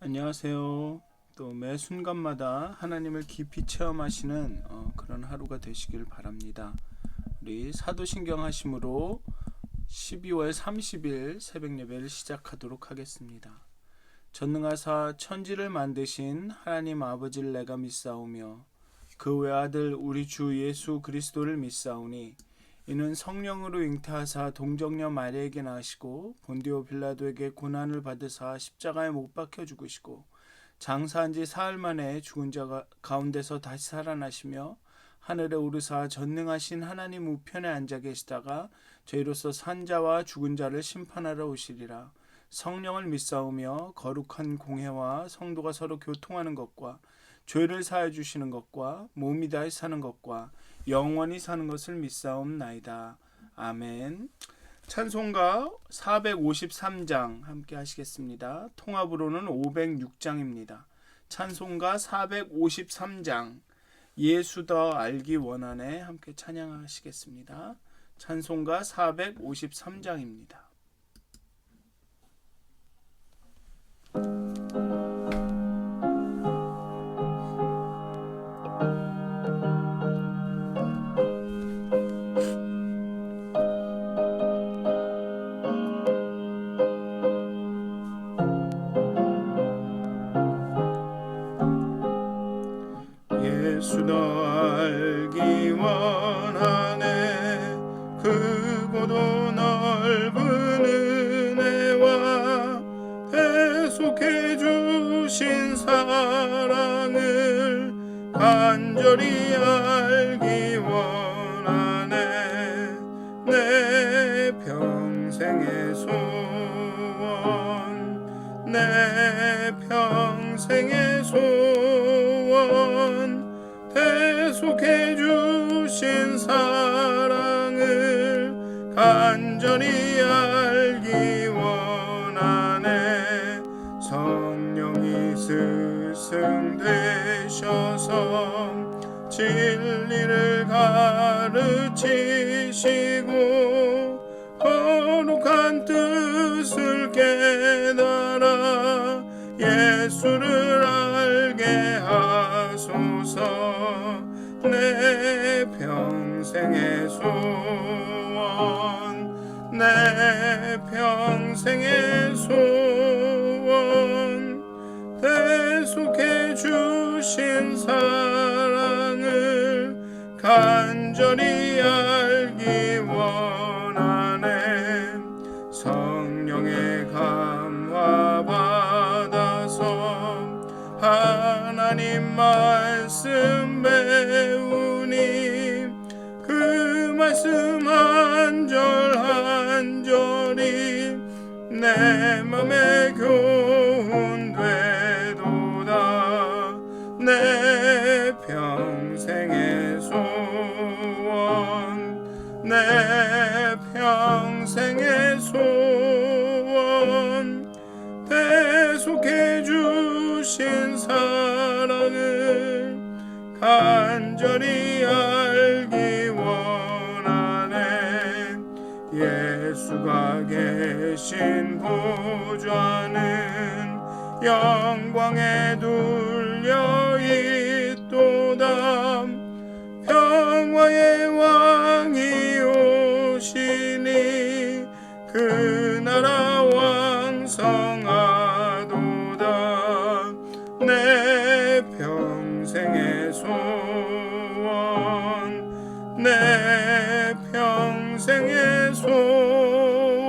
안녕하세요. 또 매 순간마다 하나님을 깊이 체험하시는 그런 하루가 되시길 바랍니다. 우리 사도신경 하심으로 12월 30일 새벽 예배를 시작하도록 하겠습니다. 전능하사 천지를 만드신 하나님 아버지를 내가 믿사오며 그 외아들 우리 주 예수 그리스도를 믿사오니 이는 성령으로 잉태하사 동정녀 마리아에게 나시고 본디오 빌라도에게 고난을 받으사 십자가에 못 박혀 죽으시고 장사한 지 사흘 만에 죽은 자 가운데서 다시 살아나시며 하늘에 오르사 전능하신 하나님 우편에 앉아 계시다가 저희로서 산 자와 죽은 자를 심판하러 오시리라. 성령을 믿사오며 거룩한 공회와 성도가 서로 교통하는 것과 죄를 사해 주시는 것과 몸이 다해 사는 것과 영원히 사는 것을 믿사옵나이다. 아멘. 찬송가 453장 함께 하시겠습니다. 통합으로는 506장입니다. 찬송가 453장 예수 더 알기 원하네 함께 찬양하시겠습니다. 찬송가 453장입니다. 예수 더 알기 원하네 크고도 넓은 은혜와 대속해 주신 사랑을 간절히 알기 원하네 내 평생의 소원 내 평생의 소원 대속해 주신 사랑을 간절히 알기 원하네 성령이 스승되셔서 진리를 가르치시고 거룩한 뜻을 깨달아 예수를 알게 하소서 내 평생의 소원 내 평생의 소원 대속해 주신 사랑을 간절히 알기 원하네 성령의 감화 받아서 하나님 말씀 배우니 그 말씀 한 절 한 절이 내 맘에 교훈되도다 내 평생의 소원 내 평생의 소원 대속해 주신 사랑을 간절히 알기 원하네 예수가 계신 보좌는 영광에 둘려 있도다 평화의 왕이 오시니 그 나라 왕성하도다 내 평생의 소원 내 평생의 소원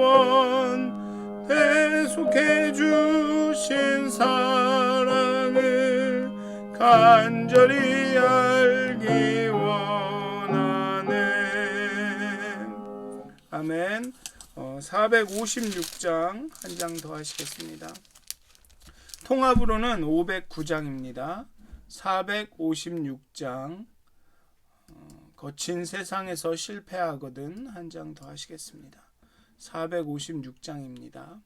대속해 주신 사랑을 간절히 알기 원하네. 아멘. 456장 한 장 더 하시겠습니다. 통합으로는 509장입니다. 456장 거친 세상에서 실패하거든 한 장 더 하시겠습니다. 456장입니다.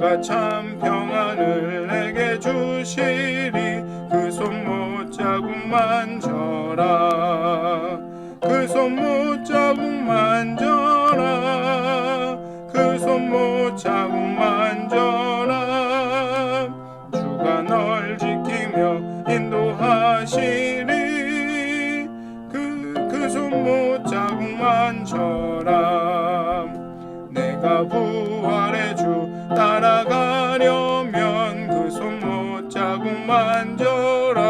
주가 참 평안을 내게 주시리. 그 손 못 자국 만져라. 그 손 못 자국 만져라. 그 손 못 자국 만져라. 주가 널 지키며 인도하시리. 그 손 못 자국 만져라. 내가 부활의 주 따라가려면 그 손 못 자국 만져라.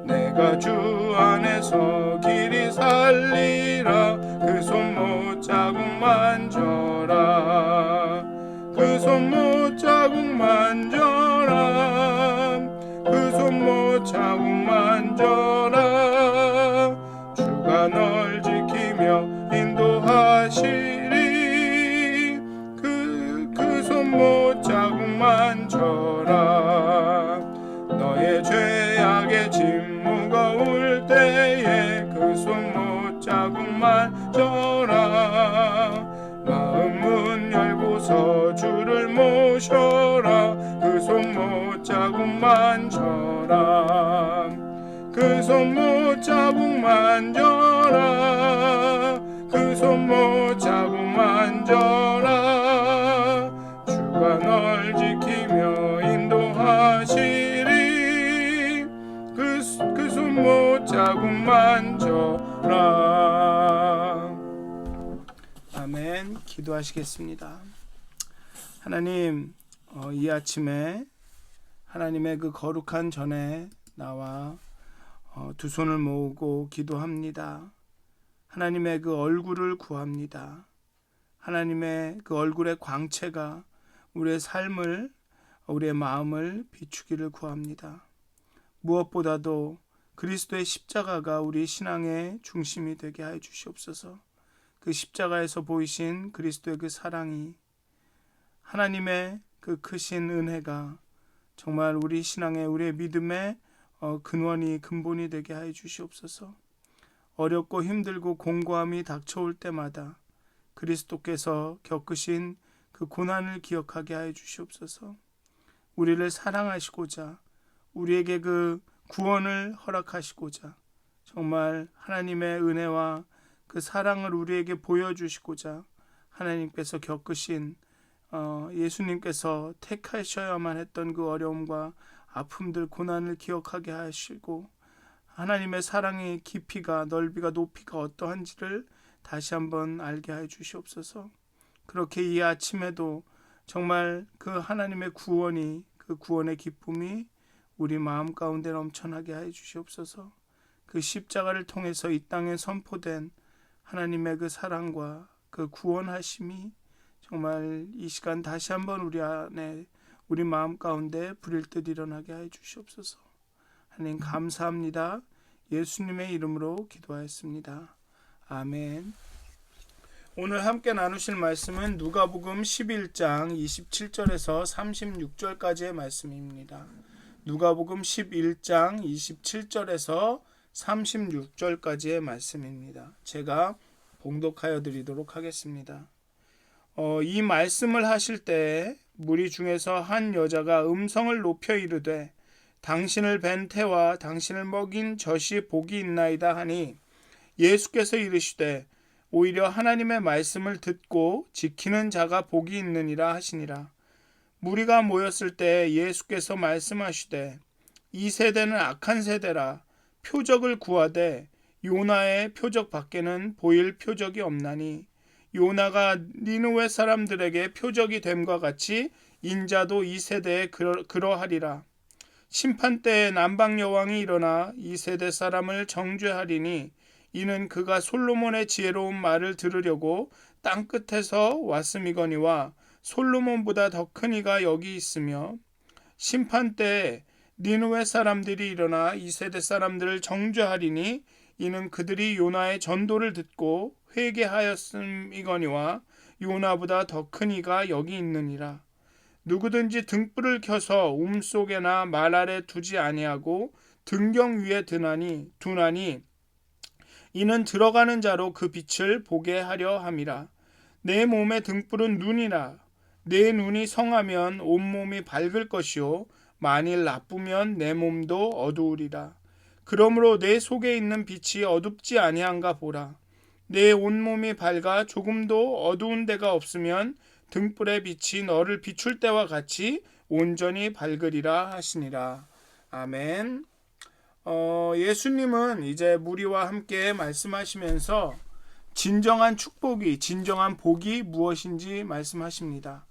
내가 주 안에서 길이 살리라. 그 손 못 자국 만져라. 그 손 못 자국 만져라. 그 손 못 자국 만져라. 주가 널 지키며 인도하시리. 그 손 못 자국 만져라. 너의 죄악의 짐 무거울 때에 그 손 못 자국 만져라. 마음 문 열고서 주를 모셔라. 그 손 못 자국 만져라. 그 손 못 자국 만져라. 그 손 못 자국 만져라. 주가 널 지키며 인도하시리. 그 손 못 자국 만져라. 아멘. 기도하시겠습니다. 하나님, 이 아침에 하나님의 그 거룩한 전에 나와 두 손을 모으고 기도합니다. 하나님의 그 얼굴을 구합니다. 하나님의 그 얼굴의 광채가 우리의 삶을, 우리의 마음을 비추기를 구합니다. 무엇보다도 그리스도의 십자가가 우리 신앙의 중심이 되게 하여 주시옵소서. 그 십자가에서 보이신 그리스도의 그 사랑이, 하나님의 그 크신 은혜가 정말 우리 신앙의, 우리의 믿음의 근원이, 근본이 되게 하여 주시옵소서. 어렵고 힘들고 공고함이 닥쳐올 때마다 그리스도께서 겪으신 그 고난을 기억하게 하여 주시옵소서. 우리를 사랑하시고자, 우리에게 그 구원을 허락하시고자, 정말 하나님의 은혜와 그 사랑을 우리에게 보여주시고자 하나님께서 겪으신, 예수님께서 택하셔야만 했던 그 어려움과 아픔들, 고난을 기억하게 하시고, 하나님의 사랑의 깊이가, 넓이가, 높이가 어떠한지를 다시 한번 알게 해 주시옵소서. 그렇게 이 아침에도 정말 그 하나님의 구원이, 그 구원의 기쁨이 우리 마음 가운데 넘쳐나게 해 주시옵소서. 그 십자가를 통해서 이 땅에 선포된 하나님의 그 사랑과 그 구원하심이 정말 이 시간 다시 한번 우리 안에, 우리 마음 가운데 불일 듯 일어나게 해 주시옵소서. 하나님 감사합니다. 예수님의 이름으로 기도하였습니다. 아멘. 오늘 함께 나누실 말씀은 누가복음 11장 27절에서 36절까지의 말씀입니다. 누가복음 11장 27절에서 36절까지의 말씀입니다. 제가 봉독하여 드리도록 하겠습니다. 이 말씀을 하실 때 무리 중에서 한 여자가 음성을 높여 이르되 당신을 뵌 태와 당신을 먹인 젖이 복이 있나이다 하니, 예수께서 이르시되 오히려 하나님의 말씀을 듣고 지키는 자가 복이 있느니라 하시니라. 무리가 모였을 때 예수께서 말씀하시되 이 세대는 악한 세대라. 표적을 구하되 요나의 표적 밖에는 보일 표적이 없나니, 요나가 니느웨 사람들에게 표적이 됨과 같이 인자도 이 세대에 그러하리라. 심판 때에 남방 여왕이 일어나 이 세대 사람을 정죄하리니, 이는 그가 솔로몬의 지혜로운 말을 들으려고 땅 끝에서 왔음이거니와 솔로몬보다 더 큰 이가 여기 있으며, 심판 때에 니느웨 사람들이 일어나 이 세대 사람들을 정죄하리니, 이는 그들이 요나의 전도를 듣고 회개하였음이거니와 요나보다 더 큰 이가 여기 있느니라. 누구든지 등불을 켜서 움속에나 말 아래 두지 아니하고 등경 위에 두나니 이는 들어가는 자로 그 빛을 보게 하려 함이라. 내 몸의 등불은 눈이라. 내 눈이 성하면 온몸이 밝을 것이요 만일 나쁘면 내 몸도 어두우리라. 그러므로 내 속에 있는 빛이 어둡지 아니한가 보라. 내 온몸이 밝아 조금도 어두운 데가 없으면 등불의 빛이 너를 비출 때와 같이 온전히 밝으리라 하시니라. 아멘. 예수님은 이제 무리와 함께 말씀하시면서 진정한 축복이, 진정한 복이 무엇인지 말씀하십니다.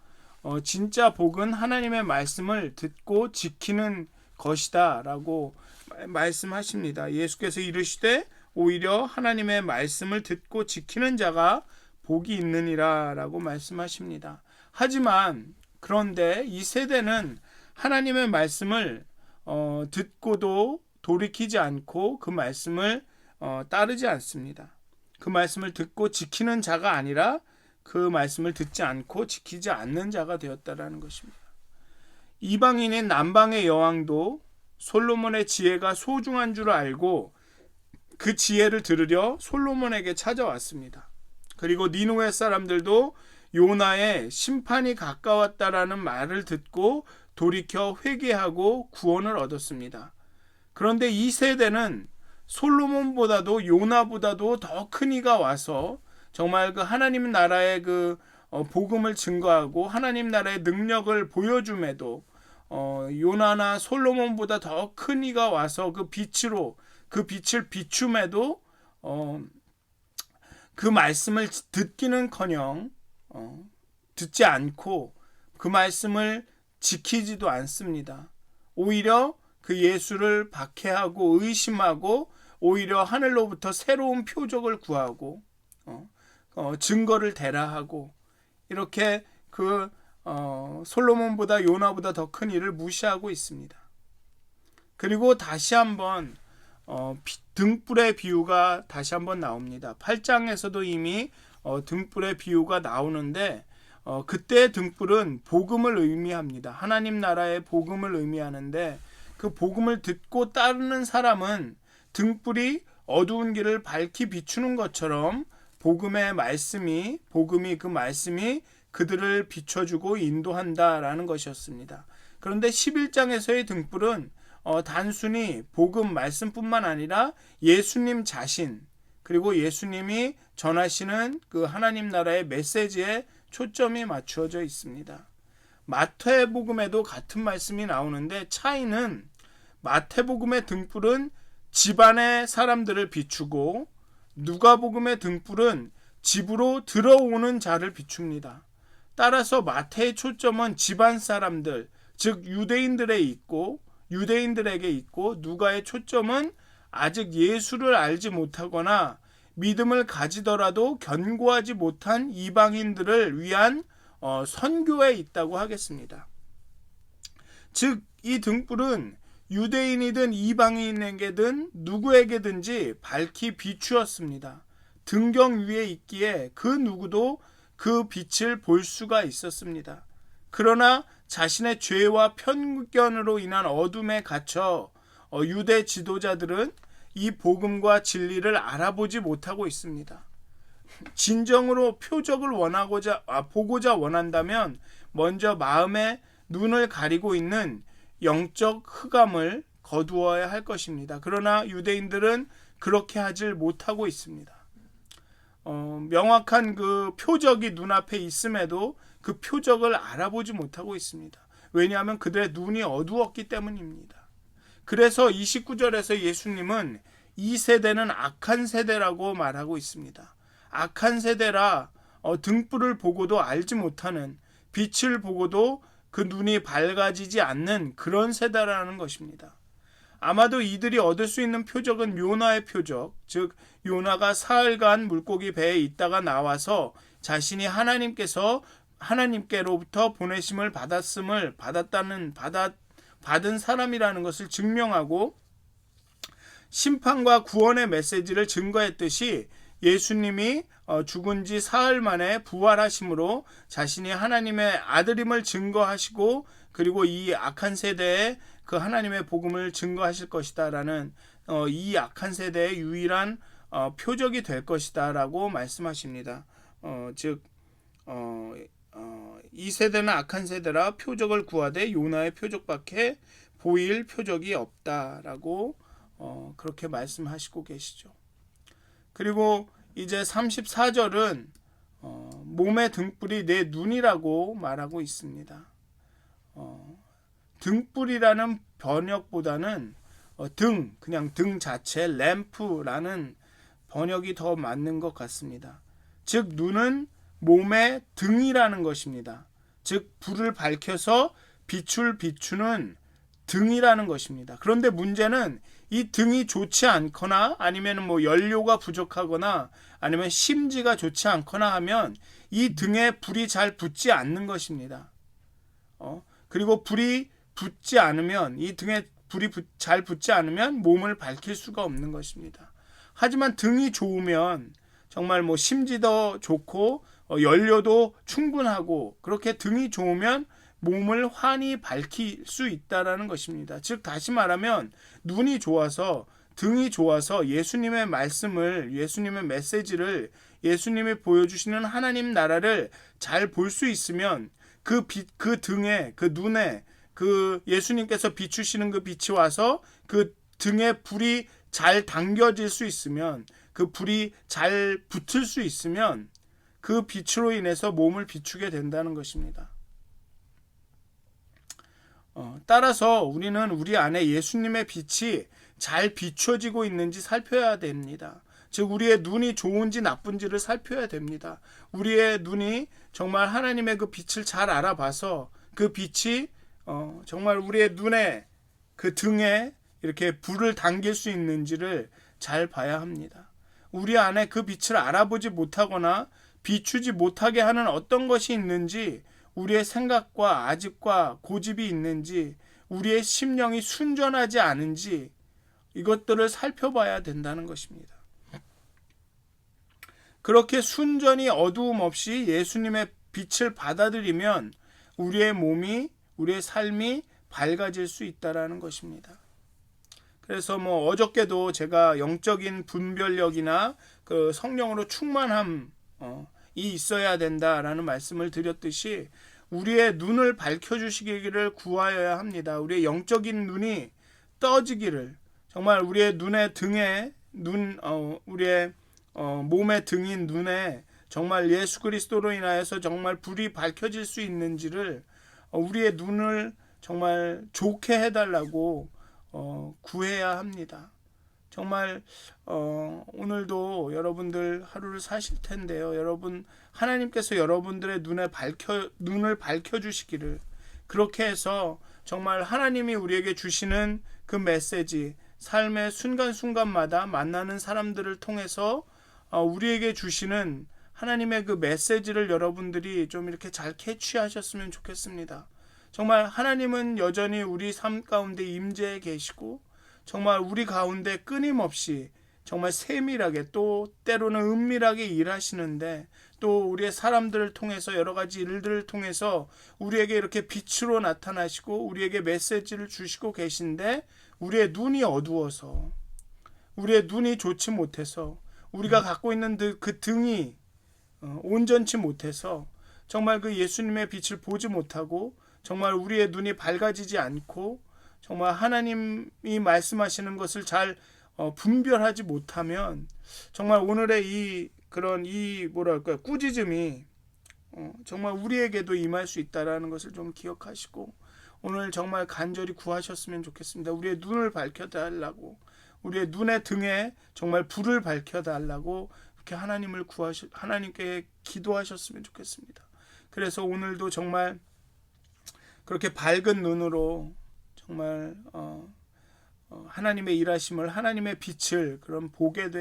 진짜 복은 하나님의 말씀을 듣고 지키는 것이다 라고 말씀하십니다. 예수께서 이르시되 오히려 하나님의 말씀을 듣고 지키는 자가 복이 있느니라 라고 말씀하십니다. 하지만 그런데 이 세대는 하나님의 말씀을 듣고도 돌이키지 않고 그 말씀을 따르지 않습니다. 그 말씀을 듣고 지키는 자가 아니라 그 말씀을 듣지 않고 지키지 않는 자가 되었다라는 것입니다. 이방인인 남방의 여왕도 솔로몬의 지혜가 소중한 줄 알고 그 지혜를 들으려 솔로몬에게 찾아왔습니다. 그리고 니느웨 사람들도 요나의 심판이 가까웠다라는 말을 듣고 돌이켜 회개하고 구원을 얻었습니다. 그런데 이 세대는 솔로몬보다도 요나보다도 더 큰 이가 와서 정말 그 하나님 나라의 그 복음을 증거하고 하나님 나라의 능력을 보여줌에도 요나나 솔로몬보다 더 큰 이가 와서 그 빛으로 그 빛을 비춤에도 그 말씀을 듣기는커녕 듣지 않고 그 말씀을 지키지도 않습니다. 오히려 그 예수를 박해하고 의심하고 오히려 하늘로부터 새로운 표적을 구하고 증거를 대라하고 이렇게 그 솔로몬보다 요나보다 더 큰 일을 무시하고 있습니다. 그리고 다시 한번 등불의 비유가 다시 한번 나옵니다. 8장에서도 이미 등불의 비유가 나오는데 그때 등불은 복음을 의미합니다. 하나님 나라의 복음을 의미하는데 그 복음을 듣고 따르는 사람은 등불이 어두운 길을 밝히 비추는 것처럼 복음의 말씀이 그 말씀이 그들을 비춰주고 인도한다라는 것이었습니다. 그런데 11장에서의 등불은 단순히 복음 말씀뿐만 아니라 예수님 자신 그리고 예수님이 전하시는 그 하나님 나라의 메시지에 초점이 맞추어져 있습니다. 마태복음에도 같은 말씀이 나오는데 차이는 마태복음의 등불은 집안의 사람들을 비추고 누가복음의 등불은 집으로 들어오는 자를 비춥니다. 따라서 마태의 초점은 집안 사람들, 즉 유대인들에게 있고 누가의 초점은 아직 예수를 알지 못하거나 믿음을 가지더라도 견고하지 못한 이방인들을 위한 선교에 있다고 하겠습니다. 즉 이 등불은 유대인이든 이방인에게든 누구에게든지 밝히 비추었습니다. 등경 위에 있기에 그 누구도 그 빛을 볼 수가 있었습니다. 그러나 자신의 죄와 편견으로 인한 어둠에 gat혀 유대 지도자들은 이 복음과 진리를 알아보지 못하고 있습니다. 진정으로 표적을 보고자 원한다면 먼저 마음의 눈을 가리고 있는 영적 흑암을 거두어야 할 것입니다. 그러나 유대인들은 그렇게 하질 못하고 있습니다. 명확한 그 표적이 눈앞에 있음에도 그 표적을 알아보지 못하고 있습니다. 왜냐하면 그들의 눈이 어두웠기 때문입니다. 그래서 29절에서 예수님은 이 세대는 악한 세대라고 말하고 있습니다. 악한 세대라 등불을 보고도 알지 못하는, 빛을 보고도 그 눈이 밝아지지 않는 그런 세대라는 것입니다. 아마도 이들이 얻을 수 있는 표적은 요나의 표적, 즉 요나가 사흘간 물고기 배에 있다가 나와서 자신이 하나님께로부터 보내심을 받은 사람이라는 것을 증명하고 심판과 구원의 메시지를 증거했듯이 예수님이 죽은 지 사흘 만에 부활하심으로 자신이 하나님의 아들임을 증거하시고 그리고 이 악한 세대에 그 하나님의 복음을 증거하실 것이다라는 이 악한 세대의 유일한 표적이 될 것이다라고 말씀하십니다. 즉 이 세대는 악한 세대라 표적을 구하되 요나의 표적밖에 보일 표적이 없다라고 그렇게 말씀하시고 계시죠. 그리고 이제 34절은 몸의 등불이 내 눈이라고 말하고 있습니다. 등불이라는 번역보다는 그냥 등 자체 램프라는 번역이 더 맞는 것 같습니다. 즉 눈은 몸의 등이라는 것입니다. 즉 불을 밝혀서 비추는 등이라는 것입니다. 그런데 문제는 이 등이 좋지 않거나 아니면 연료가 부족하거나 아니면 심지가 좋지 않거나 하면 이 등에 불이 잘 붙지 않는 것입니다. 그리고 불이 붙지 않으면 이 등에 불이 잘 붙지 않으면 몸을 밝힐 수가 없는 것입니다. 하지만 등이 좋으면 정말 심지도 좋고 연료도 충분하고 그렇게 등이 좋으면 몸을 환히 밝힐 수 있다라는 것입니다. 즉 다시 말하면 눈이 좋아서 등이 좋아서 예수님의 말씀을 예수님의 메시지를 예수님이 보여주시는 하나님 나라를 잘 볼 수 있으면 그 등에 그 눈에 그 예수님께서 비추시는 그 빛이 와서 그 등에 불이 잘 당겨질 수 있으면 그 불이 잘 붙을 수 있으면 그 빛으로 인해서 몸을 비추게 된다는 것입니다. 따라서 우리는 우리 안에 예수님의 빛이 잘 비춰지고 있는지 살펴야 됩니다. 즉 우리의 눈이 좋은지 나쁜지를 살펴야 됩니다. 우리의 눈이 정말 하나님의 그 빛을 잘 알아봐서 그 빛이 정말 우리의 눈에 그 등에 이렇게 불을 당길 수 있는지를 잘 봐야 합니다. 우리 안에 그 빛을 알아보지 못하거나 비추지 못하게 하는 어떤 것이 있는지, 우리의 생각과 아집과 고집이 있는지, 우리의 심령이 순전하지 않은지 이것들을 살펴봐야 된다는 것입니다. 그렇게 순전히 어두움 없이 예수님의 빛을 받아들이면 우리의 몸이, 우리의 삶이 밝아질 수 있다는 것입니다. 그래서 어저께도 제가 영적인 분별력이나 그 성령으로 충만함이 있어야 된다라는 말씀을 드렸듯이 우리의 눈을 밝혀주시기를 구하여야 합니다. 우리의 영적인 눈이 떠지기를, 정말 우리의 눈의 등에 우리의 몸의 등인 눈에 정말 예수 그리스도로 인하여서 정말 불이 밝혀질 수 있는지를 우리의 눈을 정말 좋게 해달라고 구해야 합니다. 정말 오늘도 여러분들 하루를 사실 텐데요. 여러분 하나님께서 여러분들의 눈을 밝혀주시기를, 그렇게 해서 정말 하나님이 우리에게 주시는 그 메시지, 삶의 순간순간마다 만나는 사람들을 통해서 우리에게 주시는 하나님의 그 메시지를 여러분들이 좀 이렇게 잘 캐치하셨으면 좋겠습니다. 정말 하나님은 여전히 우리 삶 가운데 임재해 계시고 정말 우리 가운데 끊임없이 정말 세밀하게 또 때로는 은밀하게 일하시는데, 또 우리의 사람들을 통해서 여러 가지 일들을 통해서 우리에게 이렇게 빛으로 나타나시고 우리에게 메시지를 주시고 계신데, 우리의 눈이 어두워서, 우리의 눈이 좋지 못해서, 우리가 갖고 있는 그 등이 온전치 못해서 정말 그 예수님의 빛을 보지 못하고 정말 우리의 눈이 밝아지지 않고 정말 하나님이 말씀하시는 것을 잘 분별하지 못하면 정말 오늘의 꾸짖음이 정말 우리에게도 임할 수 있다라는 것을 좀 기억하시고 오늘 정말 간절히 구하셨으면 좋겠습니다. 우리의 눈을 밝혀달라고, 우리의 눈의 등에 정말 불을 밝혀달라고 이렇게 하나님께 기도하셨으면 좋겠습니다. 그래서 오늘도 정말 그렇게 밝은 눈으로 정말 하나님의 일하심을, 하나님의 빛을 그런 보게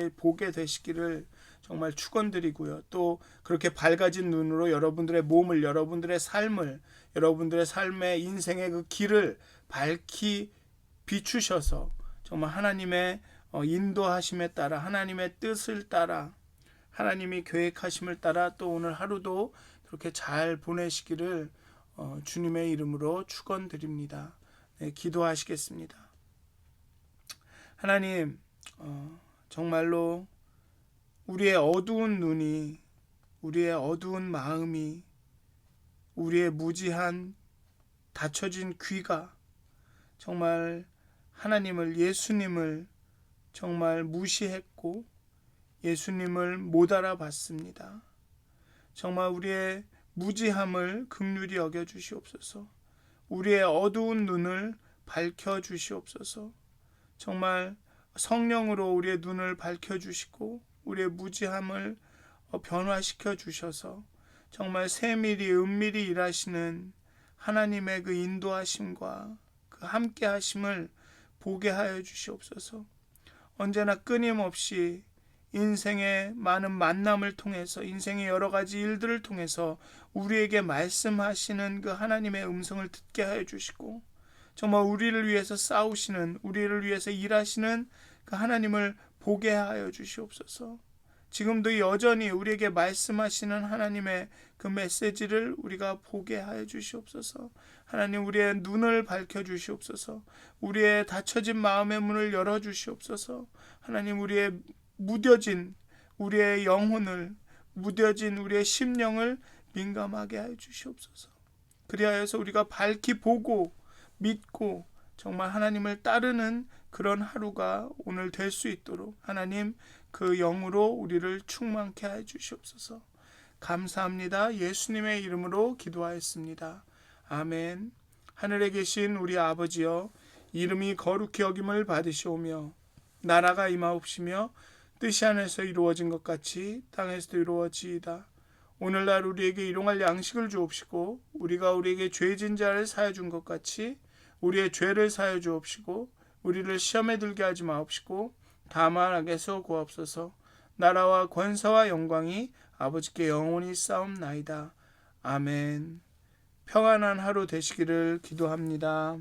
되시기를 정말 축원드리고요. 또 그렇게 밝아진 눈으로 여러분들의 몸을, 여러분들의 삶을, 여러분들의 삶의 인생의 그 길을 밝히 비추셔서 정말 하나님의 인도하심에 따라, 하나님의 뜻을 따라, 하나님이 계획하심을 따라 또 오늘 하루도 그렇게 잘 보내시기를 주님의 이름으로 축원드립니다. 네, 기도하시겠습니다. 하나님, 정말로 우리의 어두운 눈이, 우리의 어두운 마음이 우리의 무지한 닫혀진 귀가 정말 하나님을, 예수님을 정말 무시했고 예수님을 못 알아봤습니다. 정말 우리의 무지함을 긍휼히 여겨 주시옵소서. 우리의 어두운 눈을 밝혀 주시옵소서. 정말 성령으로 우리의 눈을 밝혀 주시고 우리의 무지함을 변화시켜 주셔서 정말 세밀히 은밀히 일하시는 하나님의 그 인도하심과 그 함께 하심을 보게 하여 주시옵소서. 언제나 끊임없이 인생의 많은 만남을 통해서, 인생의 여러 가지 일들을 통해서 우리에게 말씀하시는 그 하나님의 음성을 듣게 하여 주시고, 정말 우리를 위해서 싸우시는, 우리를 위해서 일하시는 그 하나님을 보게 하여 주시옵소서. 지금도 여전히 우리에게 말씀하시는 하나님의 그 메시지를 우리가 보게 하여 주시옵소서. 하나님, 우리의 눈을 밝혀 주시옵소서. 우리의 닫혀진 마음의 문을 열어 주시옵소서. 하나님, 우리의 무뎌진 우리의 영혼을, 무뎌진 우리의 심령을 민감하게 하여 주시옵소서. 그리하여서 우리가 밝히 보고 믿고 정말 하나님을 따르는 그런 하루가 오늘 될 수 있도록 하나님 그 영으로 우리를 충만케 해 주시옵소서. 감사합니다. 예수님의 이름으로 기도하였습니다. 아멘. 하늘에 계신 우리 아버지여, 이름이 거룩히 여김을 받으시오며 나라가 임하옵시며 뜻이 하늘에서 이루어진 것 같이 땅에서도 이루어지이다. 오늘날 우리에게 일용할 양식을 주옵시고 우리가 우리에게 죄진 자를 사하여 준 것 같이 우리의 죄를 사하여 주옵시고 우리를 시험에 들게 하지 마옵시고 다만 악에서 구하옵소서. 나라와 권세와 영광이 아버지께 영원히 싸움나이다. 아멘. 평안한 하루 되시기를 기도합니다.